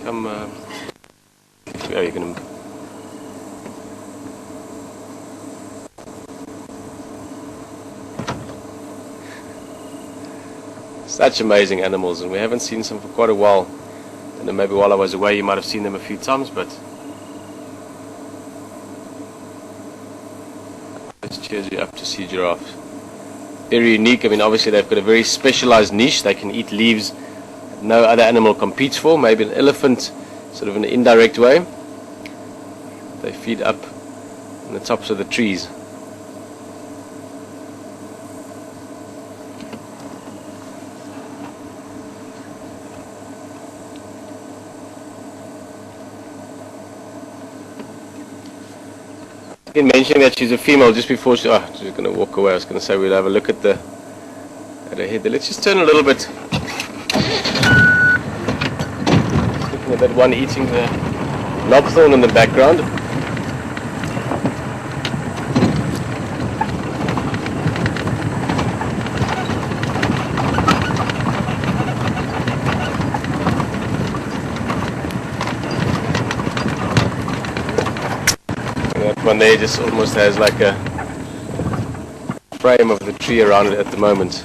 Come, where are you going to... Such amazing animals, and we haven't seen some for quite a while. And then maybe while I was away you might have seen them a few times, but just cheers you up to see giraffes. Very unique. I mean, obviously they've got a very specialized niche. They can eat leaves no other animal competes for. Maybe an elephant, sort of in an indirect way. They feed up on the tops of the trees. In mentioning that she's a female, just before she's going to walk away, I was going to say we'll have a look at her head. Let's just turn a little bit. Looking at that one eating the knobthorn in the background. One there just almost has like a frame of the tree around it at the moment.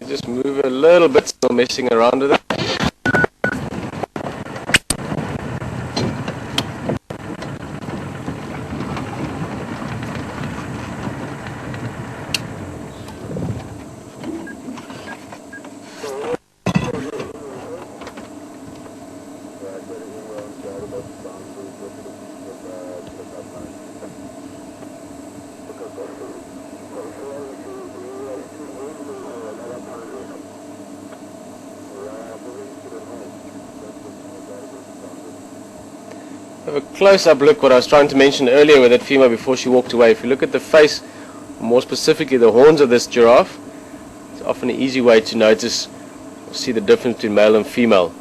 Just move a little bit, still messing around with it. Have a close-up look, what I was trying to mention earlier with that female before she walked away. If you look at the face, more specifically the horns of this giraffe, it's often an easy way to notice or see the difference between male and female.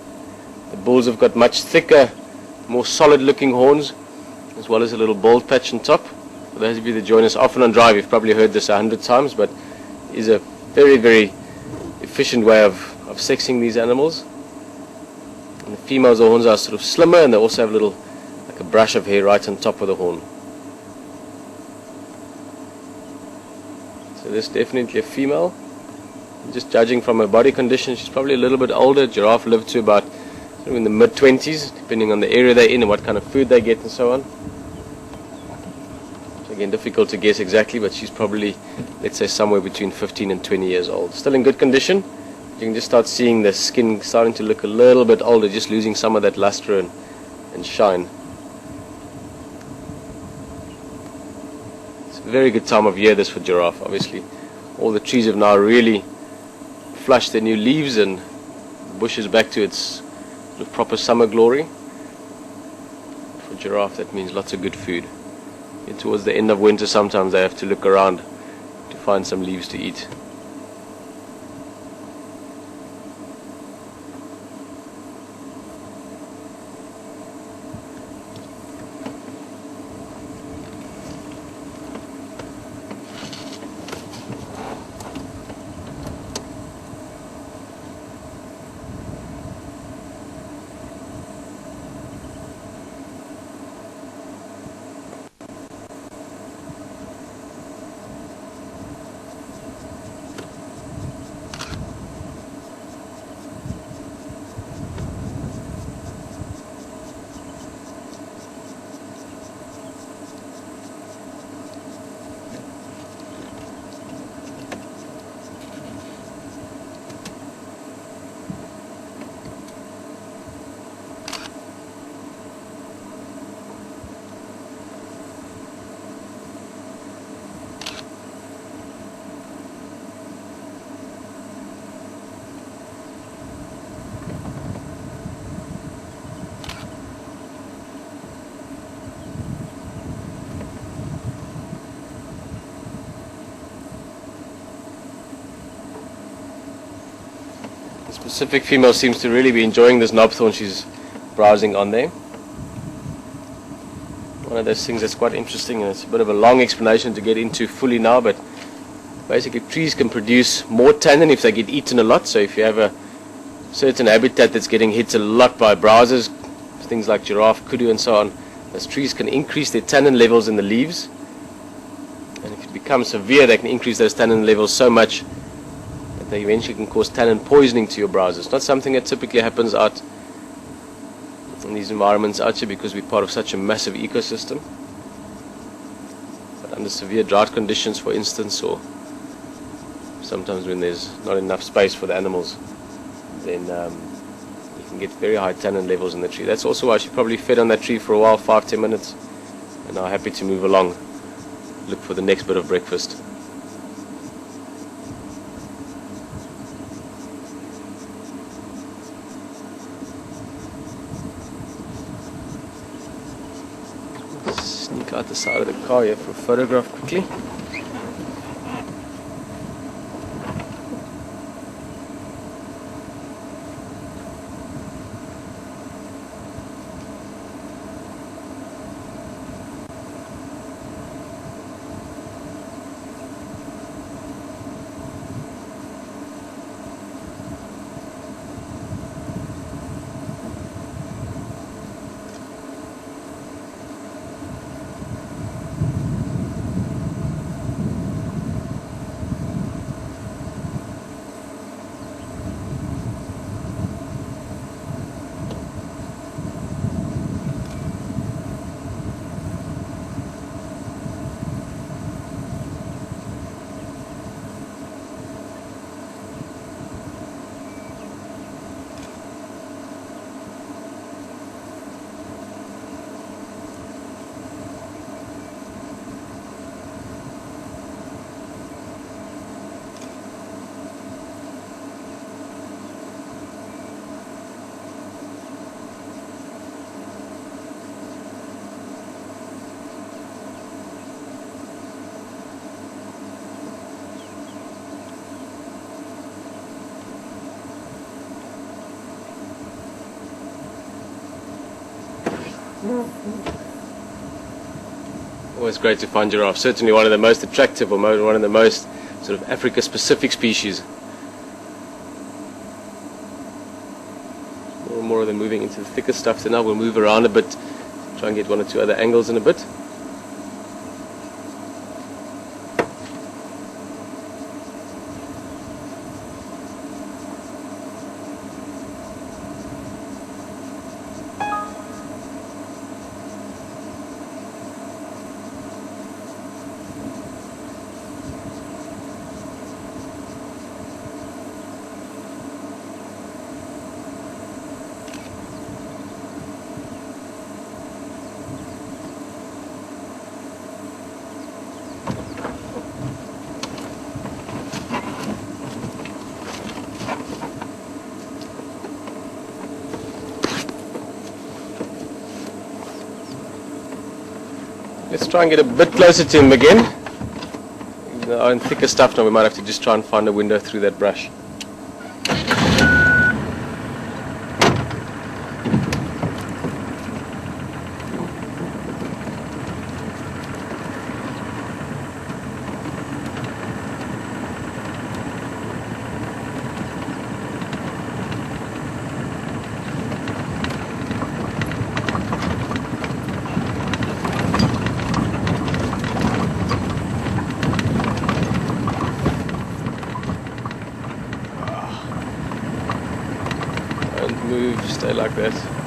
The bulls have got much thicker, more solid-looking horns, as well as a little bald patch on top. For those of you that join us often on drive, you've probably heard this 100 times, but it is a very, very efficient way of sexing these animals. And the females, the horns are sort of slimmer, and they also have a little like a brush of hair right on top of the horn. So this is definitely a female. Just judging from her body condition, she's probably a little bit older. Giraffe live to about in the mid-20s, depending on the area they're in and what kind of food they get and so on. So again, difficult to guess exactly, but she's probably, let's say, somewhere between 15 and 20 years old. Still in good condition. You can just start seeing the skin starting to look a little bit older, just losing some of that luster and shine. It's a very good time of year this for giraffe. Obviously all the trees have now really flushed their new leaves and the bush is back to its proper summer glory. For giraffe that means lots of good food. And towards the end of winter sometimes they have to look around to find some leaves to eat. specific female seems to really be enjoying this knobthorn she's browsing on there. One of those things that's quite interesting, and it's a bit of a long explanation to get into fully now, but basically trees can produce more tannin if they get eaten a lot. So if you have a certain habitat that's getting hit a lot by browsers, things like giraffe, kudu and so on, those trees can increase their tannin levels in the leaves, and if it becomes severe they can increase those tannin levels so much that they eventually can cause tannin poisoning to your browsers. It's not something that typically happens out in these environments out here because we're part of such a massive ecosystem, but under severe drought conditions, for instance, or sometimes when there's not enough space for the animals, then you can get very high tannin levels in the tree. That's also why she probably fed on that tree for a while, 5-10 minutes, and now happy to move along, look for the next bit of breakfast. Sneak out the side of the car here for a photograph quickly. Always great to find giraffe. Certainly one of the most attractive, or one of the most sort of Africa-specific species. More and more of them moving into the thicker stuff. So now we'll move around a bit, try and get one or two other angles in a bit. Let's try and get a bit closer to him again. Even though in thicker stuff now, we might have to just try and find a window through that brush. Don't move, stay like that.